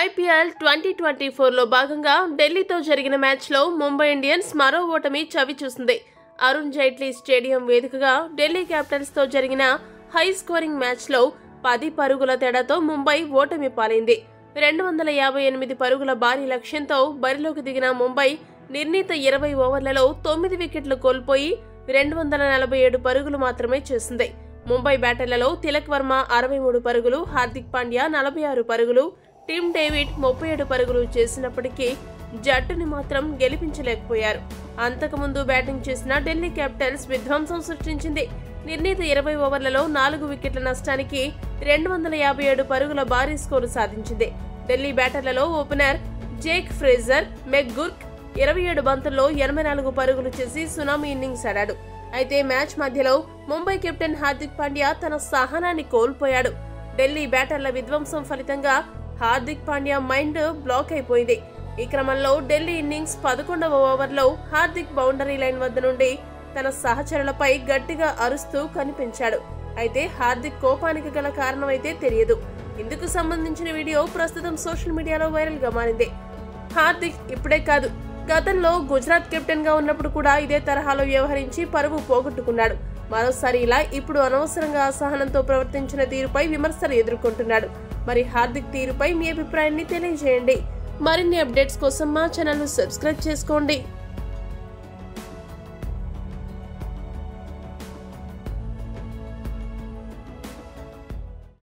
IPL 2024లో భాగంగా ఢిల్లీతో జరిగిన మ్యాచ్లో ముంబై ఇండియన్స్ మరో ఓటమి చవిచూసింది. అరుణ్ జైట్లీ స్టేడియం వేదికగా ఢిల్లీ క్యాపిటల్స్తో జరిగిన హై స్కోరింగ్ మ్యాచ్లో 10 పరుగుల తేడాతో ముంబై ఓటమి పాలైంది. 258 పరుగుల భారీ లక్ష్యంతో బరిలోకి దిగిన ముంబై నిర్ణీత 20 ఓవర్లలో 9 వికెట్లు కోల్పోయి 247 పరుగులు మాత్రమే చేసింది. ముంబై బ్యాటర్లలో తిలక్ వర్మ 63 పరుగులు, హార్దిక్ పాండ్యా 46 పరుగులు, టిమ్ డేవిడ్ 37 పరుగులు చేసినప్పటికీ జట్టుని మాత్రం గెలిపించలేకపోయారు. అంతకుముందు బ్యాటింగ్ చేసిన ఢిల్లీ క్యాపిటల్స్ విధ్వంసం సృష్టించింది. నిర్ణీత 20 ఓవర్లలో 4 వికెట్ల నష్టానికి 257 పరుగుల భారీ స్కోరు సాధించింది. ఢిల్లీ బ్యాటర్లలో ఓపెనర్ జేక్ ఫ్రేజర్ మెక్గుర్క్ 27 బంతుల్లో 84 పరుగులు చేసి సునామీ ఇన్నింగ్స్ ఆడాడు. అయితే మ్యాచ్ మధ్యలో ముంబై కెప్టెన్ హార్దిక్ పాండ్యా తన సహనాన్ని కోల్పోయాడు. ఢిల్లీ బ్యాటర్ల విధ్వంసం ఫలితంగా హార్దిక్ పాండ్యా మైండ్ బ్లాక్ అయిపోయింది. ఈ క్రమంలో ఢిల్లీ ఇన్నింగ్స్ 11వ ఓవర్లో హార్దిక్ బౌండరీ లైన్ వద్ద నుండి తన సహచరులపై గట్టిగా అరుస్తూ కనిపించాడు. అయితే హార్దిక్ కోపానికి గల కారణమైతే తెలియదు. ఇందుకు సంబంధించిన వీడియో ప్రస్తుతం సోషల్ మీడియాలో వైరల్ గా మారింది. హార్దిక్ ఇప్పుడే కాదు, గతంలో గుజరాత్ కెప్టెన్ గా ఉన్నప్పుడు కూడా ఇదే తరహాలో వ్యవహరించి పరువు పోగొట్టుకున్నాడు. మరోసారి ఇలా ఇప్పుడు అనవసరంగా అసహనంతో ప్రవర్తించిన తీరుపై విమర్శలు ఎదుర్కొంటున్నాడు. మరి హార్దిక్ తీరుపై మీ అభిప్రాయాన్ని తెలియజేయండి. మరిన్ని అప్డేట్స్ కోసం మా ఛానల్ ను సబ్స్క్రైబ్ చేసుకోండి.